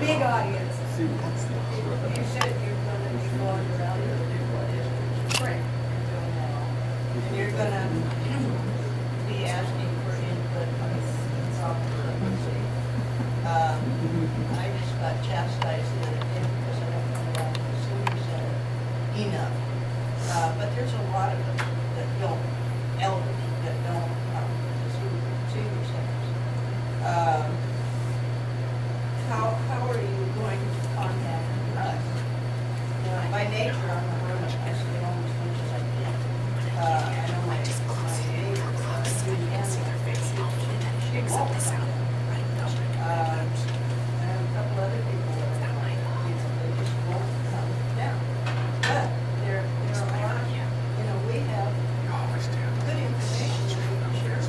big audience. You said you're gonna be going around to the different districts. Right. And you're gonna be asking for input on software. I just got chastised the other day because I don't know around the senior center enough. But there's a lot of them that don't, elders that don't come to the senior centers. How are you going to contact us? You know, by nature, I'm a hermit. I stay home as much as I can. I know my neighbor, she won't come. And a couple other people that are like, they just won't come down. But there are, you know, we have good information that we can share.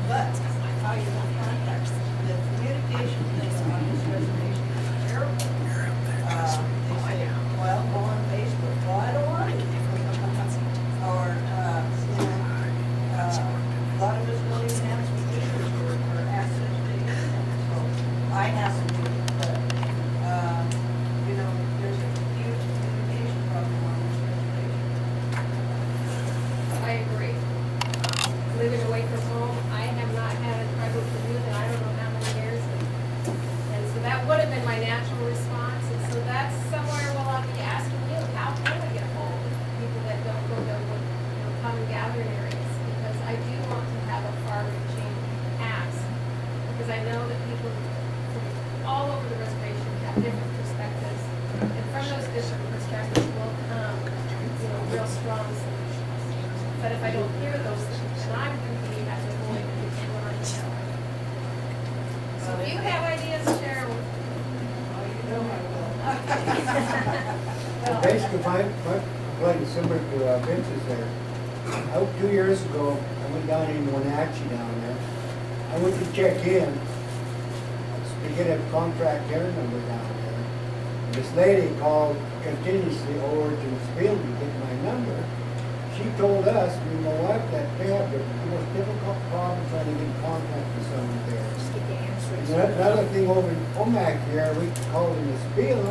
But how you want to contact us, the communication thing on this reservation is terrible. They say, well, go on Facebook. Well, I don't want to. Or, you know, a lot of us don't even have some pictures or access to the internet. So I happen to, but, you know, there's a huge communication problem on this reservation. I agree. Living away from home, I have not had a tribal commute in I don't know how many years. And so that would have been my natural response. And so that's somewhere where I'll be asking you, how can I get a hold of people that don't go to, common gathering areas? Because I do want to have a far-reaching ask. Because I know that people from all over the reservation have different perspectives. And from those different perspectives will come, real strong solutions. But if I don't hear those things, then I'm going to be at the point of what I'm telling. So if you have ideas, share them. Oh, you know I will. Well, Basically, my complaint is similar to Vince's there. 2 years ago, I went down in Wenatchee down there. I went to check in to get a contract care number down there. And this lady called continuously over to this field to get my number. She told us, me and my wife, that they have the most difficult problem trying to get in contact with someone there. Just get the answers. And another thing over in Omak here, we call it the spiel,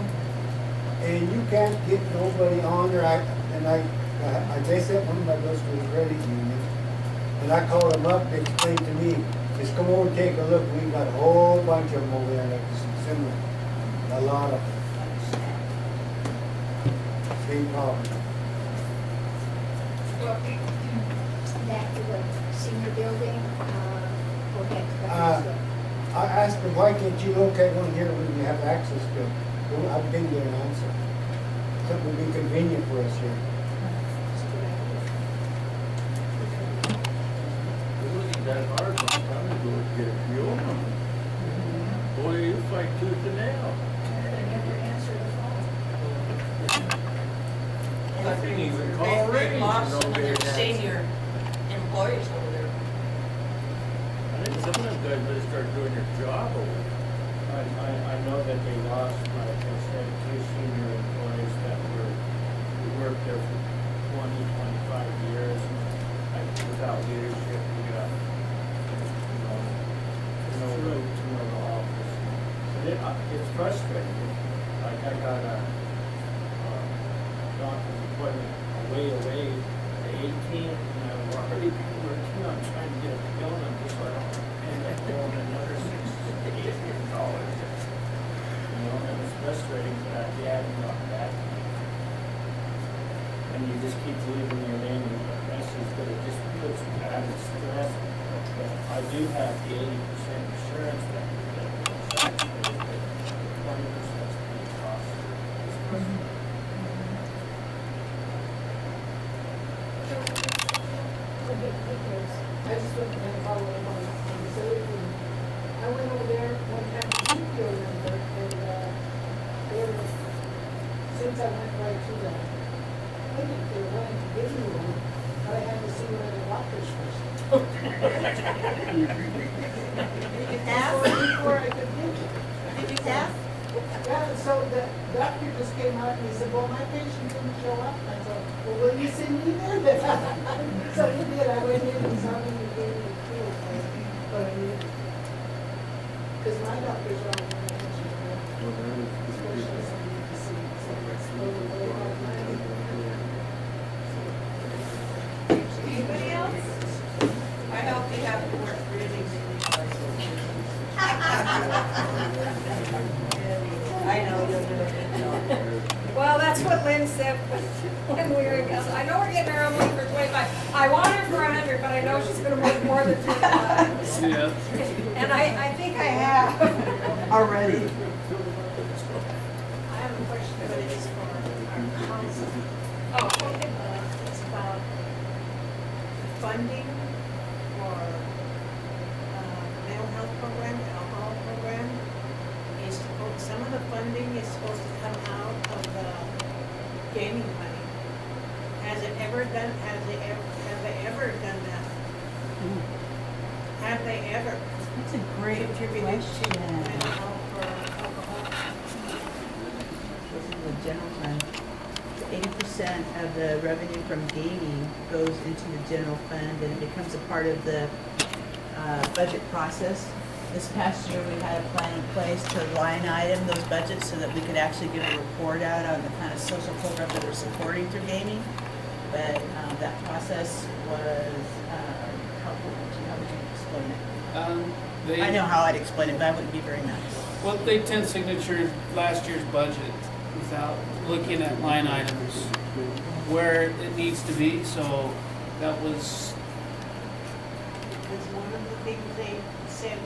and you can't get nobody on there. They sent one of my bills to the credit union, and I called them up, they explained to me, just come over and take a look. We got a whole bunch of them over there that's similar. A lot of them. Same problem. Well, back to the senior building, go ahead. I asked them, why can't you locate one here when you have access to it? Well, I didn't get an answer. Something would be convenient for us here. It wasn't that hard one time ago to get a fuel number. Boy, you fight tooth and nail. They never answer the phone. I didn't even call They've Ricky. lost some of Nobody their had answered. senior employees over there. I think some of them guys better start doing their job over. I know that they lost, like I said, 2 senior employees that who worked there for 20, 25 years. Like, without leadership, we got, no road to the office. But it's frustrating. Like, I got a doctor's appointment way away at 18, and I've already been working on trying to get a pill number so I don't end up going another $6 to $8. And it's frustrating that you haven't got back. And you just keep leaving your name and your message, but it just puts me added stress. But I do have the 80% insurance that you get. The 20% is pretty costly. I just went and followed up on the facility. I went over there one time to see your number, and they were, since I went right to the clinic, they were wanting to give me one, but I had to see one of the doctors first. Before I could get it. Did you tap? Yeah, so the doctor just came out and he said, well, my patient didn't show up. And I thought, well, will you send me there? So he did. I went in and saw him and gave me a feel for what I needed. Because my doctors are all especially CBC, so it's a little bit of money. Anybody else? I hope you have to work really, really hard. I know you'll do a good job. Well, that's what Lynn said when we were, I know we're getting our own money for 25. I want her for 100, but I know she's gonna make more than 25. Yeah. And I think I have. Already. I have a question, but it's for our council. Oh, okay. It's about funding for mental health program, alcohol program. Some of the funding is supposed to come out of the gaming money. Has they ever done that? Have they ever That's a great contributed to question. mental health for alcohol? This is the general fund. 80% of the revenue from gaming goes into the general fund and it becomes a part of the budget process. This past year, we had a plan in place to line item those budgets so that we could actually get a report out on the kind of social programs that we're supporting through gaming. But that process was, how would you explain it? I know how I'd explain it, but I wouldn't be very nice. Well, they 10 signatured last year's budget without looking at line items where it needs to be, so that was, Because one of the things they said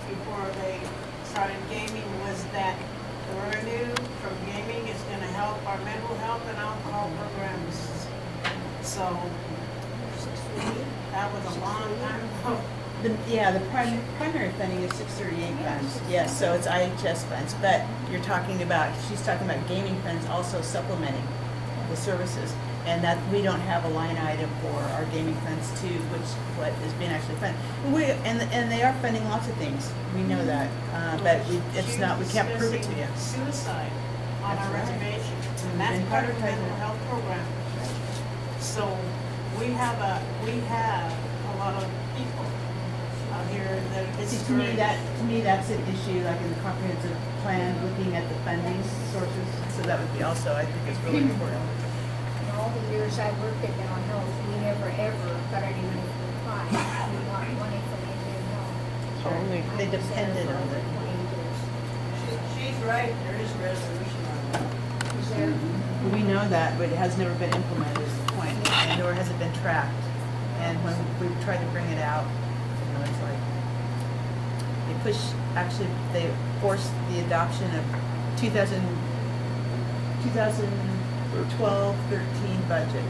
before they started gaming was that the revenue from gaming is gonna help our mental health and alcohol programs. So, that was a long time ago. The primary funding is 638 funds, yes, so it's IHS funds, but she's talking about gaming funds also supplementing the services, and that we don't have a line item for our gaming funds too, what is being actually funded. And they are funding lots of things, we know that, but we can't prove it to you. Suicide on our That's right. reservation, We've and that's been part of the prioritizing mental it. health program. So, we have a lot of people out here that are See, discouraged. to me, that's an issue, like in the comprehensive plan, looking at the funding sources, so that would be also, I think it's really important. In all the years I worked at Down Health, we never ever got any money from the prime. We got money from Indian Health. They depended on it. 20 years. She's right, there is a resolution on that. Is there? We know that, but it has never been implemented is the point, and nor has it been tracked. And when we tried to bring it out, it's like, they forced the adoption of 2012-13 budget.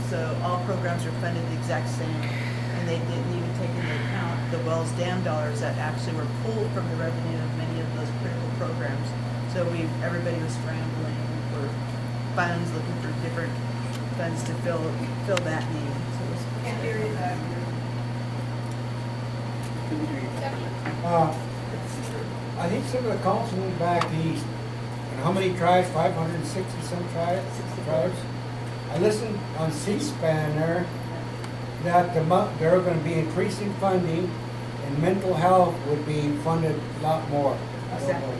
So all programs are funded the exact same, and they didn't even take into account the Wells Dam dollars that actually were pulled from the revenue of many of those critical programs. So everybody was scrambling for funds, looking for different funds to fill that need. So it was. Can't hear you back here. I think some of the councilmen back east, and how many tribes, 560 some tribes? I listened on C-SPAN there, that they're gonna be increasing funding, and mental health would be funded a lot more. I don't know.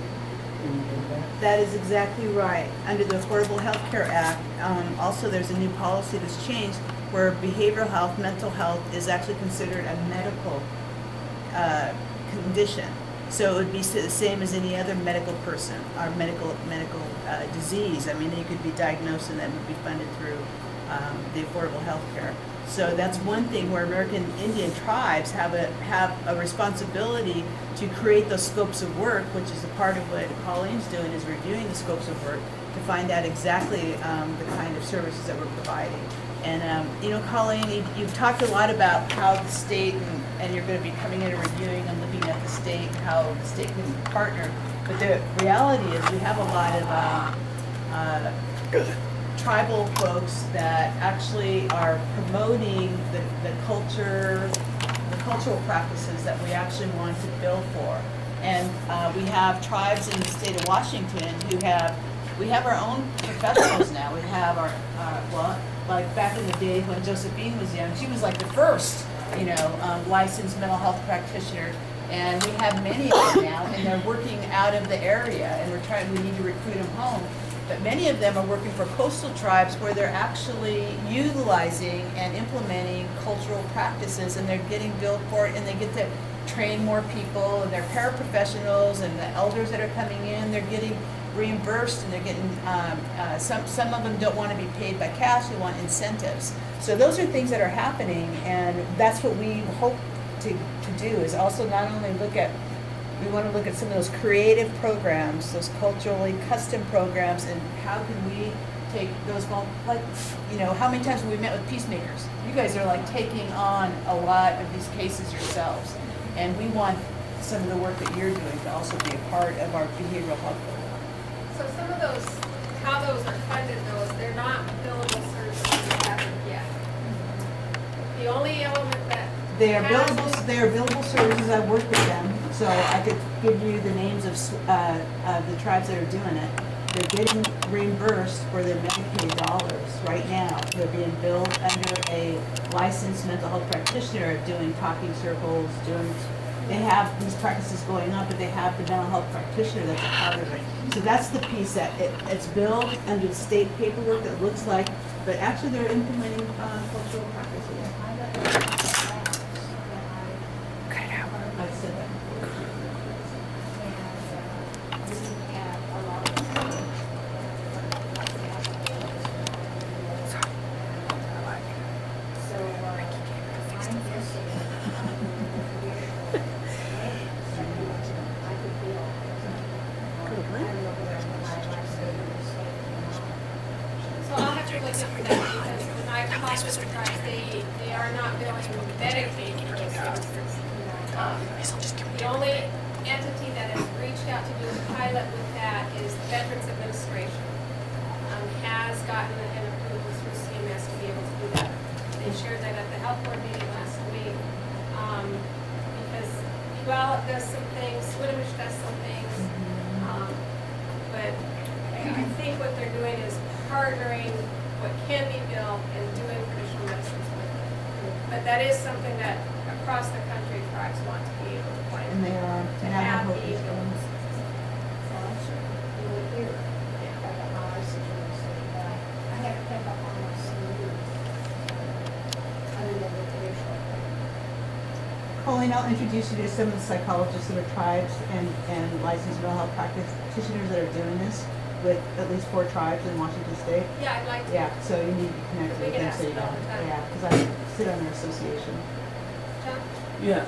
Can you do that? That is exactly right. Under the Affordable Health Care Act, also there's a new policy that's changed where behavioral health, mental health is actually considered a medical condition. So it would be the same as any other medical person or medical disease. I mean, you could be diagnosed and that would be funded through the Affordable Health Care. So that's one thing where American Indian tribes have a responsibility to create those scopes of work, which is a part of what Colleen's doing, is reviewing the scopes of work to find out exactly the kind of services that we're providing. And Colleen, you've talked a lot about how the state and you're going to be coming in and reviewing and looking at the state, how the state can partner. But the reality is we have a lot of tribal folks that actually are promoting the cultural practices that we actually want to bill for. And we have tribes in the state of Washington we have our own professionals now. We have like back in the day when Josephine was young, she was like the first, licensed mental health practitioner. And we have many of them now, and they're working out of the area, and we need to recruit them home. But many of them are working for coastal tribes where they're actually utilizing and implementing cultural practices, and they're getting billed for it, and they get to train more people, and they're paraprofessionals, and the elders that are coming in, they're getting reimbursed, and they're getting, some of them don't want to be paid by cash, they want incentives. So those are things that are happening, and that's what we hope to do, is also not only we want to look at some of those creative programs, those culturally custom programs, and how can we take those, like, you know, how many times have we met with peacemakers? You guys are like taking on a lot of these cases yourselves, and we want some of the work that you're doing to also be a part of our behavioral health program. So some of those, how those are funded, those, they're not billable services as of yet. The only element that They are billable services. I've worked with them, so I could give you the names of the tribes that are doing it. They're getting reimbursed for their Medicaid dollars right now. They're being billed under a licensed mental health practitioner doing talking circles, they have these practices going on, but they have the mental health practitioner that's a part of it. So that's the piece that it's billed under the state paperwork that looks like, but actually they're implementing cultural practices. I said that. So I'll have to look into that because when I talked to the tribes, they are not billing Medicaid for those services. The only entity that has reached out to do a pilot with that is the Veterans Administration. Has gotten an approval through CMS to be able to do that. They shared that at the health board meeting last week. Because Puyallup does some things, Swinomish does some things. But I think what they're doing is partnering what can be billed and doing traditional medicines with it. But that is something that across the country tribes want to be able to find. And they are, To and have Navajo the is doing ability. So I'm sure you would hear about our situation, but I have to pick up on my seniors. Other than the traditional. Colleen, I'll introduce you to some of the psychologists that are tribes and licensed mental health practitioners that are doing this with at least 4 tribes in Washington State. Yeah, I'd like to. Yeah, so you need to connect We with get them asked so you about know. that. Yeah, because I sit on their association. John? Yeah,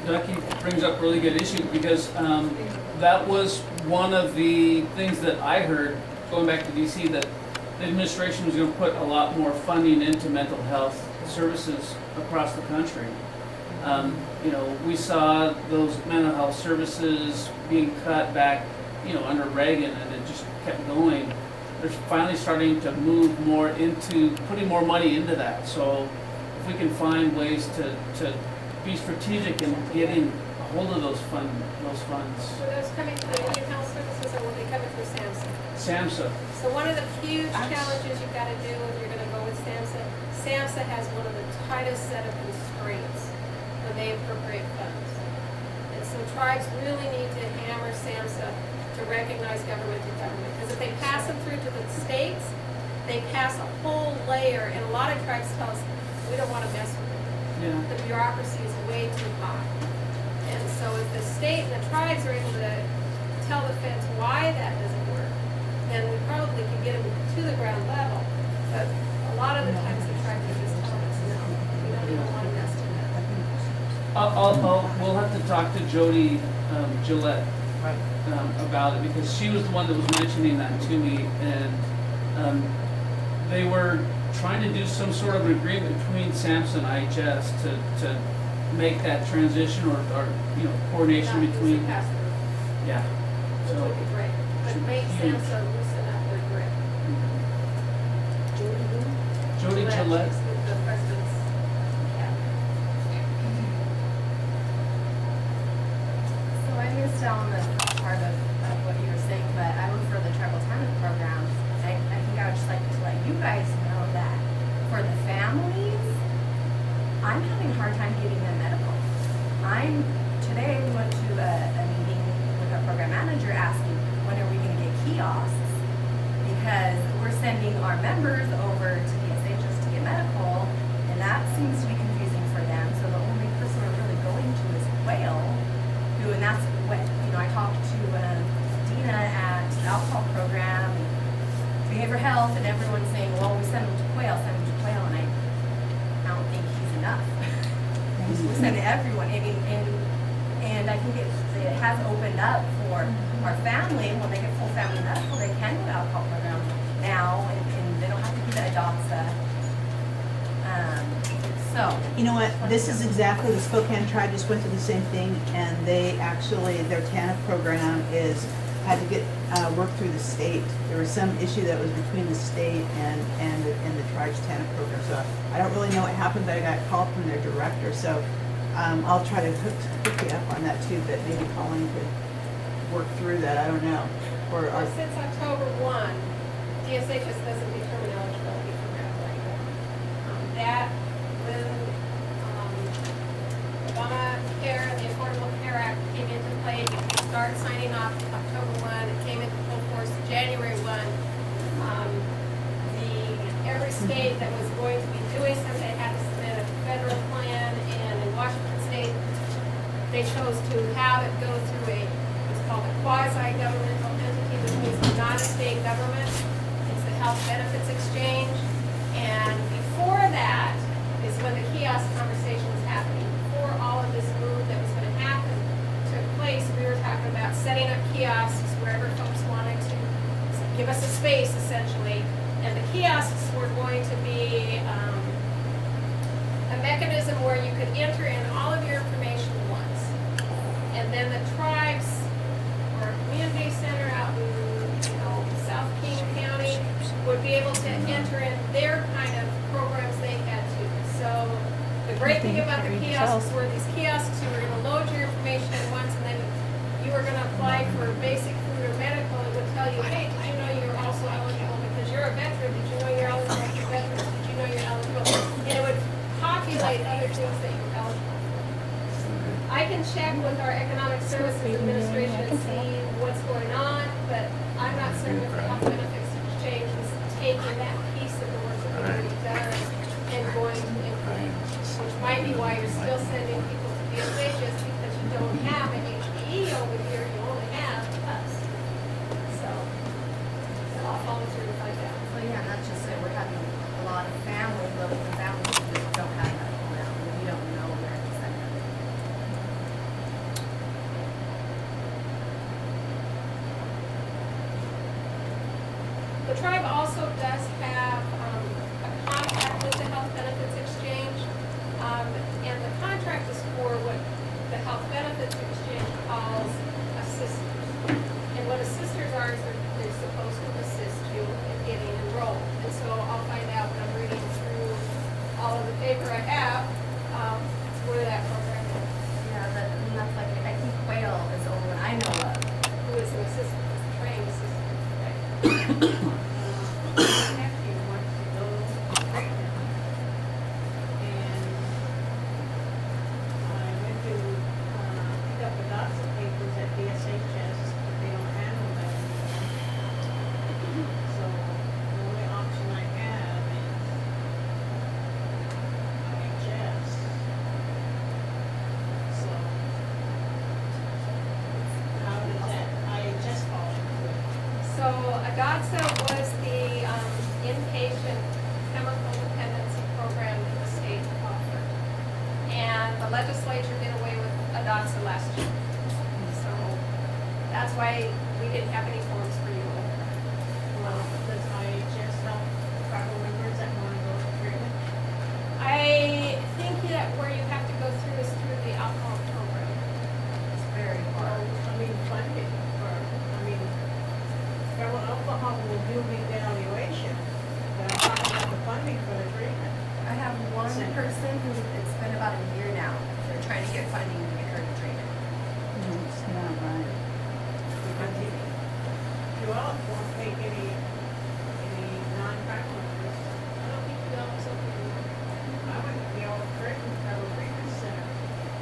Ducky brings up a really good issue because that was one of the things that I heard going back to DC, that the administration was going to put a lot more funding into mental health services across the country. You know, we saw those mental health services being cut back, you know, under Reagan, and it just kept going. They're finally starting to move more into putting more money into that. So if we can find ways to be strategic in getting a hold of those funds. Were those coming through the Indian Health Services or were they coming through SAMHSA? SAMHSA. So one of the huge challenges you've got to do if you're going to go with SAMHSA has one of the tightest set of constraints when they appropriate funds. And so tribes really need to hammer SAMHSA to recognize government to government. Because if they pass them through to the states, they pass a whole layer, and a lot of tribes tell us, we don't want to mess with it. Yeah. The bureaucracy is way too high. And so if the state and the tribes are able to tell the feds why that doesn't work, then we probably could get them to the ground level. But a lot of the times the tribes are just telling us, no, we don't even want to mess with that. We'll have to talk to Jody Gillette about it, because she was the one that was mentioning that to me, and they were trying to do some sort of an agreement between SAMHSA and IHS to make that transition or you know, coordination Not between. easy pass through, Yeah. which would be great. But should be make huge. SAMHSA loosen up their grip. Jody Gillette. She's with the president's So I missed on the part of what you were saying, but I work for the tribal talent program. I think I would just like to let you guys know that for the families, I'm having a hard time getting them medical. I'm to today we went to a meeting with our program manager asking, when are we gonna get kiosks? Because we're sending our members over to DSHS to get medical, and that seems to be confusing for them. So the only person we're really going to is Quail, who, and that's what, I talked to Dina at the alcohol program, behavioral health, and everyone's saying, well, we send them to Quail, and I don't think he's enough. We send everyone, and I think it has opened up for our family, when they get full family medical, they can go to alcohol program now, and they don't have to do the adopsa. So, You know what, this is exactly, the Spokane Tribe just went through the same thing, and they actually, their TANF program had to get, work through the state. There was some issue that was between the state and the tribe's TANF program, so I don't really know what happened, but I got a call from their director, so, I'll try to hook you up on that too, but maybe Colleen could work through that, I don't know. Or, Well, since October 1, DSHS doesn't determine eligibility for medical anymore. That, when Obamacare and the Affordable Care Act came into play, you could start signing off October 1, it came into full force January 1. Every state that was going to be doing something had to submit a federal plan, and in Washington State, they chose to have it go through what's called a quasi-governmental entity, which means not a state government. It's the Health Benefits Exchange. And before that is when the kiosk conversation was happening. Before all of this move that was going to happen took place, we were talking about setting up kiosks wherever folks wanted to give us a space, essentially. And the kiosks were going to be a mechanism where you could enter in all of your information once. And then the tribes or community center out in, South King County would be able to enter in their kind of programs they had to. So the great thing about the kiosks were these kiosks, you were going to load your information in once, and then you were going to apply for basic food or medical. It would tell you, hey, did you know you're also eligible because you're a veteran? Did you know you're eligible for veterans? Did you know you're eligible? And it would populate other things that you're eligible for. I can check with our Economic Services Administration and see what's going on, but I'm not certain if the Health Benefits Exchange is taking that piece of the work that we've already done and going to implement, which might be why you're still sending people to DSHS, because you don't have an HPE over here, you only have us. So I'll follow through to find out. well, yeah, and that's just it, we're having a lot of families, local families who just don't have medical now, and we don't know where to send them. The tribe also does have a contract with the Health Benefits Exchange, and the contract is for what the Health Benefits Exchange calls assisters. And what assisters are is they're supposed to assist you in getting enrolled. And so I'll find out when I'm reading through all of the paper I have, where that program is. Yeah, that's like, I think Quail is the only one I know of. Who is an assistant, is a trained assistant, right? My nephew wants to go to treatment. And I went to pick up the lots of papers at DSHS, but they don't handle that anymore. So the only option I have is IHS. So how does that IHS fall into it? So ADOTSA was the inpatient chemical dependency program that the state offered. And the legislature did away with ADOTSA last year. So that's why we didn't have any forms for you. Well, does IHS help tribal members that want to go to treatment? I think that where you have to go through is through the alcohol program. It's very hard. Funding for, federal alcohol will do the evaluation, but I'm talking about the funding for the treatment. I have one person who, it's been about a year now, they're trying to get funding to get her to treatment. It's not right. Because if you all won't take any non-tribal members, I don't think you know it's open anymore, I went to the old treatment, federal treatment center.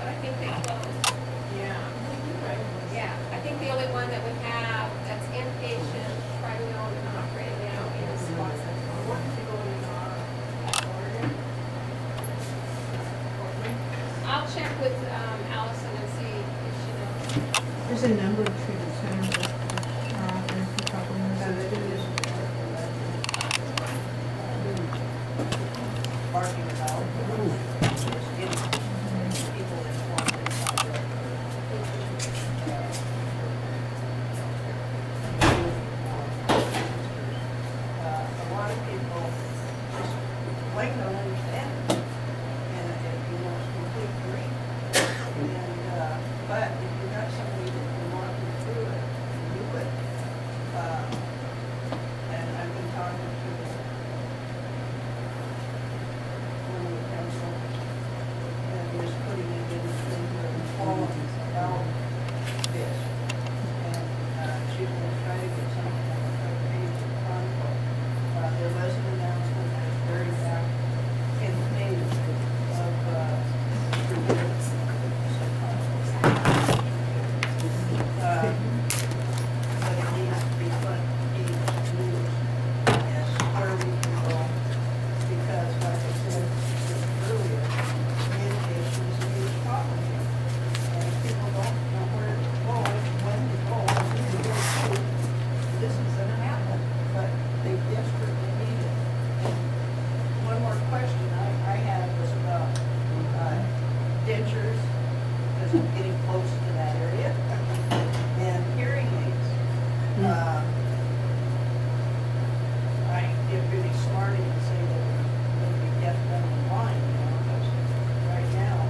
but I think they closed. Yeah, one that we have that's inpatient, privately owned and operated now is Swanson. What if you go in our order? I'll check with Allison and see if she knows. There's a number of treatment centers that are out there, if you probably know So they that. do this barking about, just getting people informed and not a lot of people just plain don't understand it. And if you want to complete free. And, but if you got somebody that can walk you through it, do it. And I've been talking to one of the council, and just putting it into the form about this. And, she's gonna try to get something on the front page of the Chronicle. There was an announcement that was very back in May of, forgiveness. But it needs to be front page news as where we can go. Because like I said earlier, communication is a huge problem here. And if people don't know where to go, when to go, who to go to, this is gonna happen, but they desperately need it. And one more question I had was about, dentures, because I'm getting close to that area, and hearing aids. I get really smarty and say that we're gonna be deaf, dumb, and blind, you know, because right now,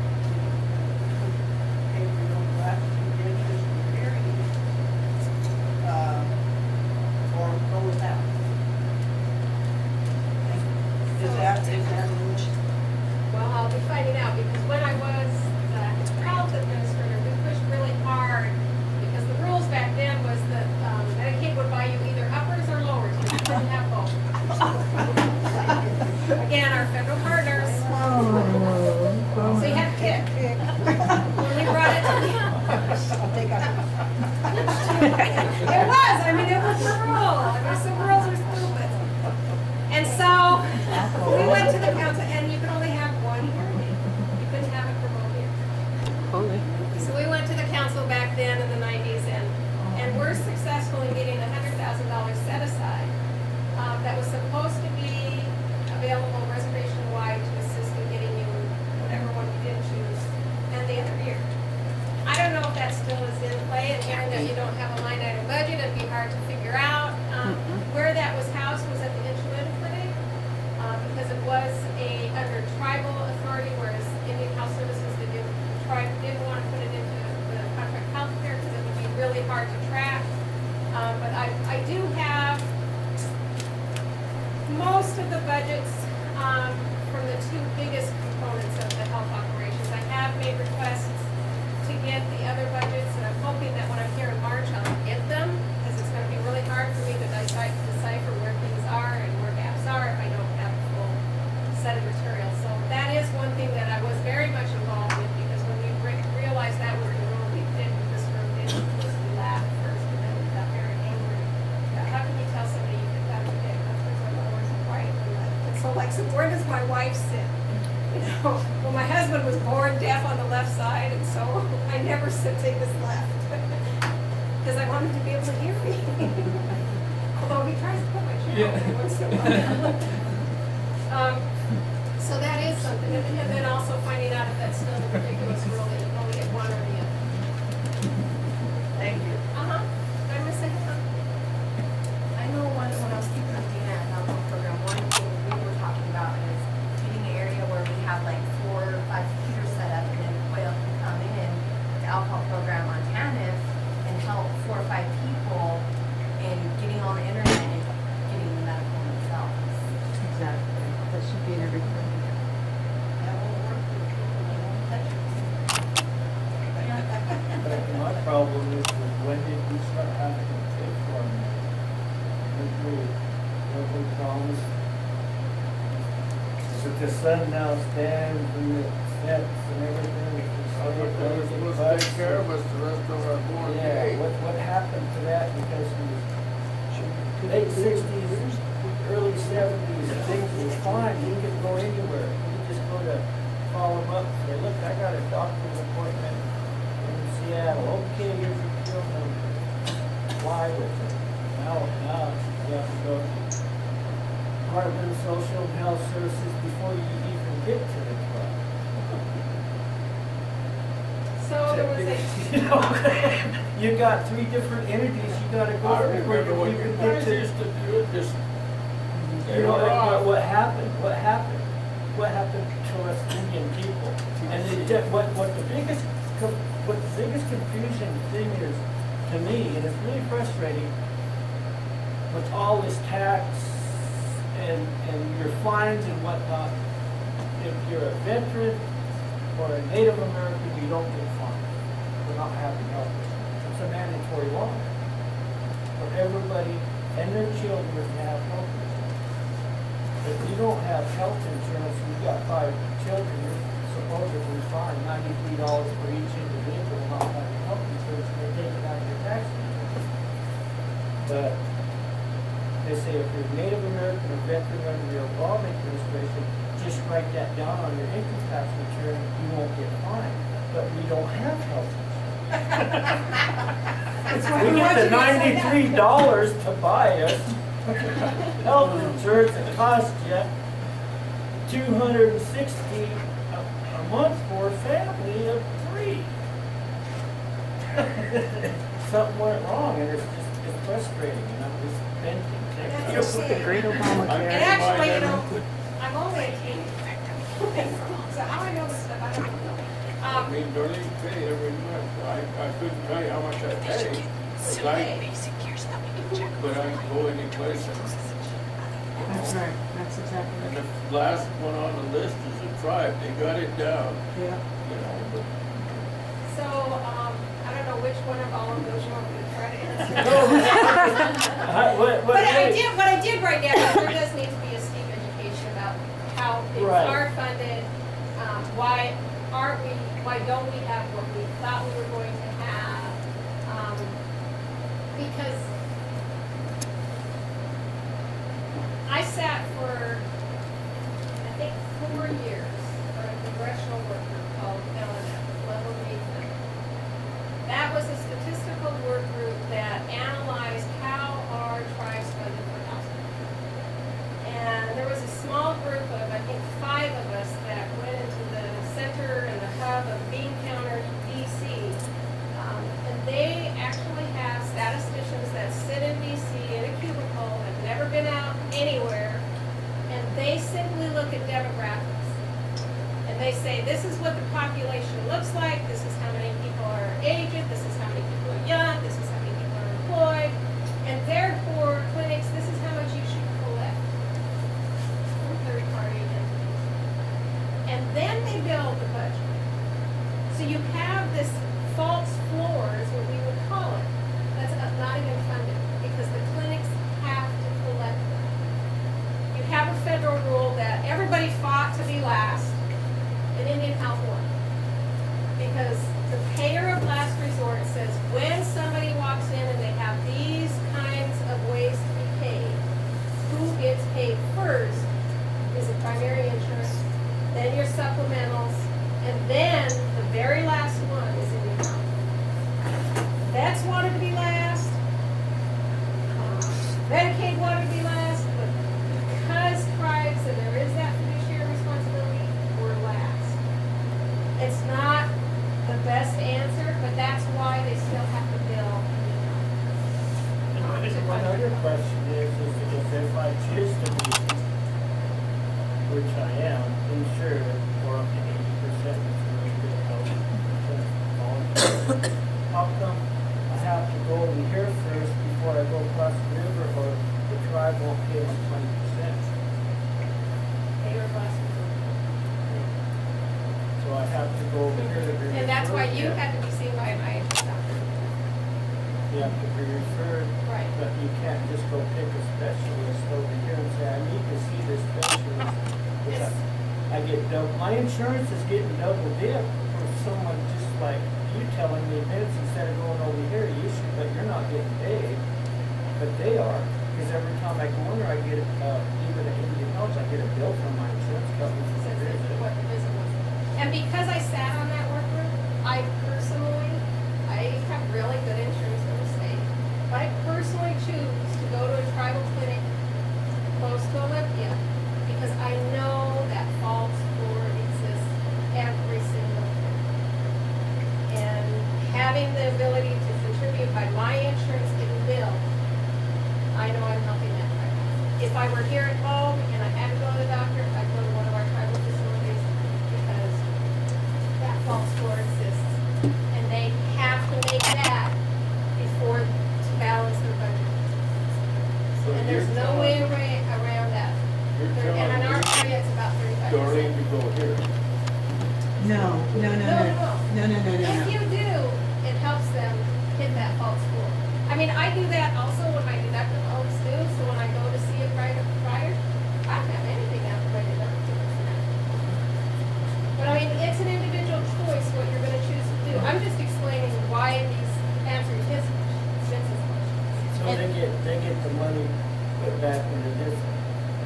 pay for your glasses and dentures and hearing aids, or go without. Is that Well, I'll be finding out, because when I was the health administrator, we pushed really hard, because the rules back then was that Medicaid would buy you either uppers or lowers, but you couldn't have both. Again, our federal partners, so you had to pick. When we brought it to the, it was, I mean, it was the rule, I mean, some rules are stupid. And so, we went to the council, and you could only have one hearing aid. You couldn't have it for both ears. So we went to the council back then in the 90s, and we're successful in getting $100,000 set aside that was supposed to be available reservation-wide to assist in getting you whatever one you did choose, and the other year. I don't know if that still is in play, and hearing that you don't have a line item budget, it'd be hard to figure out. Where that was housed was at the Intuitive Clinic, because it was under tribal authority, whereas Indian Health Services, the tribe didn't want to put it into the contract health care because it would be really hard to track. But I do have most of the budgets from the two biggest components of the health operations. I have made requests to get the other budgets, and I'm hoping that when I'm here in March, I'll get them, because it's going to be really hard for me to decipher where things are and where gaps are if I don't have a full set of materials. So that is one thing that I was very much involved with, because when we realized that was the rule, we did, this room did, we laughed first, and then we got very angry. How can you tell somebody you could have to pick up there's a orange and white? And so like, so where does my wife sit? You know, well, my husband was born deaf on the left side, and so I never take his left. Because I wanted to be able to hear me. Although he tries to put my chair on once in a while. So that is something, and then also finding out if that's still the ridiculous rule that you can only get one or the other. Thank you. Did I miss anything? I know when I was speaking with Dana at Health Program, one thing we were talking about is getting an area where we have like 4 or 5 computers set up, and then Quail can come in to Alcohol Program on TANF and help 4 or 5 people in getting on the internet and getting the medical themselves. Exactly. That should be in every program. That won't work for people that won't touch it. My problem is that when did we start having to pay for them? What we promised? Is it the sun now stands and it sets and everything? They're supposed to take care of us the rest of our born Yeah, days. what happened because he was late sixties, early seventies, things were fine, he could go anywhere. He could just go to call him up and say, look, I got a doctor's appointment in Seattle. Okay, here's your pill number. Fly with it. Now you have to go to Department of Social and Health Services before you even get to the club. So there was a, You know, you got 3 different entities you gotta go I through remember when before you you can guys get to. used to do it, just, You know, what happened? What happened? What happened to us Indian people? And what the biggest confusing thing is to me, and it's really frustrating, with all this tax and your fines and whatnot, if you're a veteran or a Native American, you don't get fined for not having health insurance. It's a mandatory law for everybody and their children to have health insurance. If you don't have health insurance, you've got 5 children, you're supposedly fined $93 for each individual not having health insurance, and they're taking out your tax return. But they say if you're Native American or veteran under the Obama administration, just write that down on your income tax return, you won't get fined. But we don't have health insurance. We get the $93 to buy us health insurance that costs you $260 a month for a family of 3. Something went wrong, and it's frustrating, and I'm just venting. the great Obamacare. And actually, you know, I'm only a teen. So how I know this stuff, I don't know. I mean, Darlene pay every month, I couldn't tell you how much I pay, but I can go any place. That's right, that's exactly And right. the last one on the list is the tribe, they got it down, Yeah. you know, but So, I don't know which one of all of those you want me to try to answer. But what I did write down, is there does need to be a steep education about how things Right. are funded, why don't we have what we thought we were going to have? Because I sat for, I think, 4 years for a congressional work group called LNF, Level Engagement. That was a statistical work group that analyzed how our tribes funded for housing. And there was a small group of, I think, 5 of us that went into the center and the hub of Bean County, DC. And they actually have statisticians that sit in DC in a cubicle, have never been out anywhere, and they simply look at demographics. And they say, this is what the population looks like, this is how many people are aged, this is how many people are young, this is how many people are employed, and therefore, clinics, this is how much you should collect from third-party entities. And then they build the budget. So you have this false floor, is what we would call it, that's not even funded, because the clinics have to collect them. You have a federal rule that everybody fought to be last, and Indian Health won. Because the payer of last resort says when somebody walks in and they have these kinds of ways to be paid, who gets paid first is the primary insurance, then your supplementals, and then the very last one is Indian Health. Vets wanted to be last, Medicaid wanted to be last, but because tribes, and there is that fiduciary responsibility, we're last. It's not the best answer, but that's why they still have to bill. One other question is if I choose to be, which I am, insured for up to 80% insurance good health insurance, how come I have to go over here first before I go across the river, or the tribe won't pay me 20%? Payer of last resort. So I have to go over here to be referred. And that's why you had to be seen by an IHS doctor. You have to be referred. Right. But you can't just go pick a specialist over here and say, I need to see this specialist. Yes. I get double, my insurance is getting double dip for someone just like you telling me this instead of going over here, you should, but you're not getting paid. bill from my insurance company for Says the this is visit. what the visit was. And because I sat on that work group, I have really good insurance from the state. But I personally choose to go to a tribal clinic close to Olympia because I know that false floor exists every single year. And having the ability to contribute by my insurance getting billed, I know I'm helping that tribe. If I were here at home and I had to go to the doctor, I'd go to one of our tribal facilities because that false floor exists. And they have to make that before to balance their budget. So And there's you're no way around that. You're And in our telling area, it's about 35%. Doreen to go here. No. If you do, it helps them hit that false floor. I mean, I do that also when my deductibles due, so when I go to see a private provider, I don't have anything after my deductibles now. But I mean, it's an individual choice what you're gonna choose to do. I'm just explaining why these answering his questions, Vince's questions. So they get the money put back into this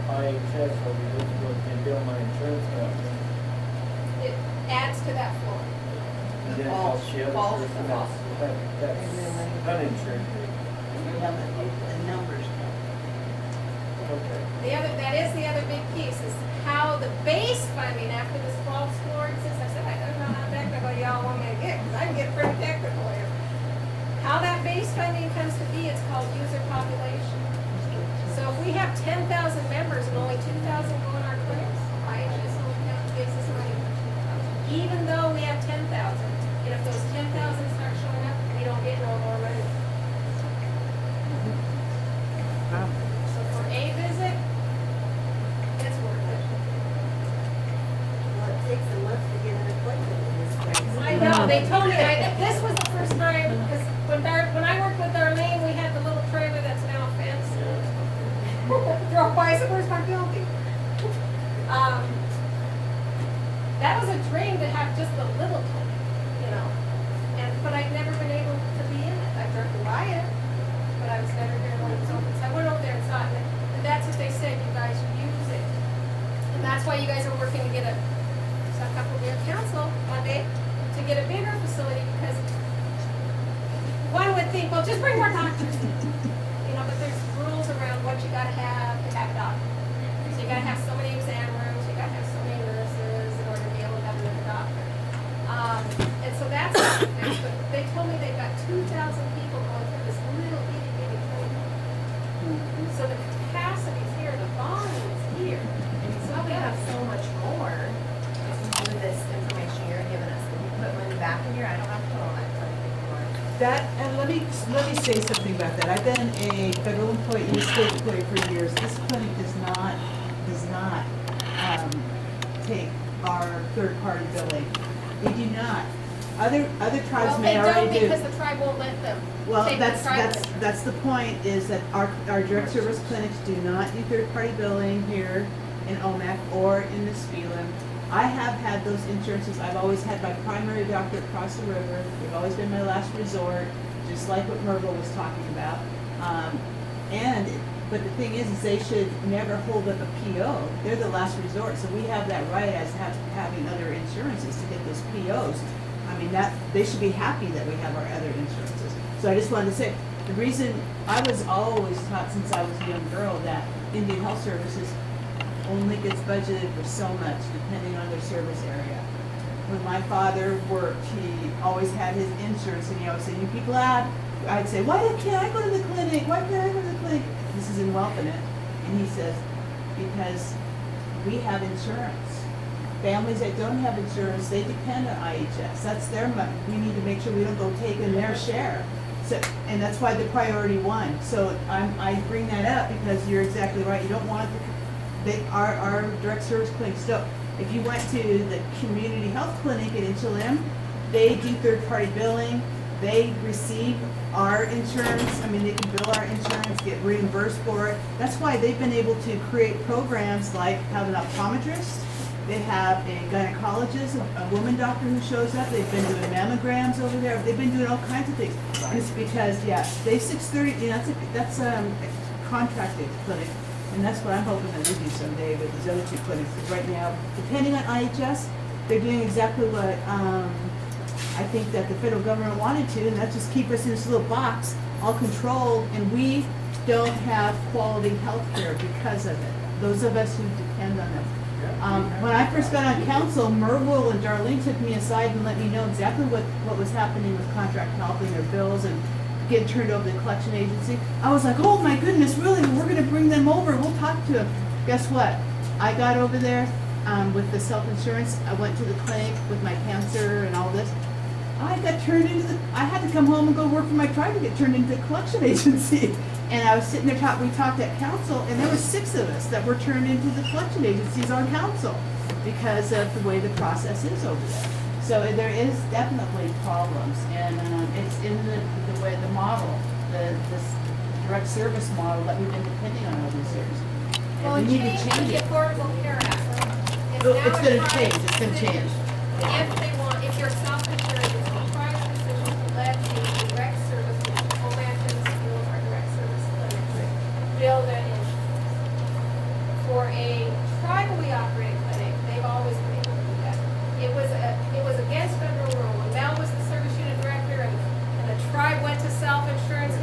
IHS over this, what they bill my insurance company. It adds to that floor. And then it helps the False, other person false. that's uninsured. The numbers. Okay. That is the other big piece, is how the base funding after this false floor exists. I said, I don't know how technical y'all want me to get, because I can get pretty technical here. How that base funding comes to be, it's called user population. So if we have 10,000 members and only 2,000 go in our clinics, IHS only gives us money for 2,000. Even though we have 10,000, and if those 10,000 start showing up, we don't get no more money. So for a visit, it's worth it. Well, it takes a month to get an appointment in this place. I know, they told me, this was the first time, because when I worked with Darlene, we had the little trailer that's now a fence. Drove by, so where's my building? That was a dream to have just a little clinic, you know, but I've never been able to be in it. I drove by it, but I was never here when it was open. So I went over there and saw it, and that's what they said, you guys use it. And that's why you guys are working to get a couple of your council one day to get a bigger facility, because one would think, well, just bring more doctors. You know, but there's rules around what you gotta have to have a doctor. So you gotta have so many exam rooms, you gotta have so many nurses in order to be able to have another doctor. And so that's, but they told me they've got 2,000 people going through this little itty bitty clinic. So the capacity's here, the volume's here. So we have so much more with this information you're giving us. When you put money back in here, I don't have to put all that clinic anymore. That, and let me say something about that. I've been a federal employee, state employee for years. This clinic does not take our third-party billing. They do not. Other tribes Well, may they already don't do. because the tribe won't let them Well, take the that's tribal. the point, is that our direct service clinics do not do third-party billing here in Omak or in Nispelem. I have had those insurances. I've always had my primary doctor across the river. They've always been my last resort, just like what Merville was talking about. But the thing is they should never hold up a PO. They're the last resort, so we have that right as having other insurances to get those POs. I mean, they should be happy that we have our other insurances. So I just wanted to say, the reason I was always taught since I was a young girl that Indian Health Services only gets budgeted for so much depending on their service area. When my father worked, he always had his insurance, and he always said, you people have, I'd say, why can't I go to the clinic? Why can't I go to the clinic? This is in Welpinit. And he says, because we have insurance. Families that don't have insurance, they depend on IHS. That's their money. We need to make sure we don't go taking their share. So, and that's why the priority one. So I bring that up because you're exactly right. You don't want our direct service clinics. So if you went to the community health clinic at Inchilem, they do third-party billing. They receive our insurance. I mean, they can bill our insurance, get reimbursed for it. That's why they've been able to create programs like have an optometrist. They have a gynecologist, a woman doctor who shows up. They've been doing mammograms over there. They've been doing all kinds of things. And it's because, yeah, they 630, you know, that's a contracted clinic. And that's what I'm hoping that we do someday with these other two clinics. Because right now, depending on IHS, they're doing exactly what I think that the federal government wanted to, and that's just keep us in this little box, all controlled, and we don't have quality health care because of it. Those of us who depend on them. When I first got on council, Merville and Darlene took me aside and let me know exactly what was happening with contract health and their bills and getting turned over to the collection agency. I was like, oh my goodness, really? We're gonna bring them over, we'll talk to them. Guess what? I got over there with the self-insurance. I went to the clinic with my cancer and all this. I got turned into I had to come home and go work for my tribe to get turned into the collection agency. And I was sitting there, we talked at council, and there were 6 of us that were turned into the collection agencies on council because of the way the process is over there. So there is definitely problems, and it's in the way, the model, this direct service model that we've been depending on all these years. Well, And it we need to changed with change the it. Affordable Care Act. It's now gonna a change, private it's gonna change. decision. If you're self-insured, it's a private decision to let a direct service, Omak and School or direct service clinic, bill that insurance. For a tribally operated clinic, they've always been able to do that. It was against federal rule. When Mel was the service unit director and the tribe went to self-insurance,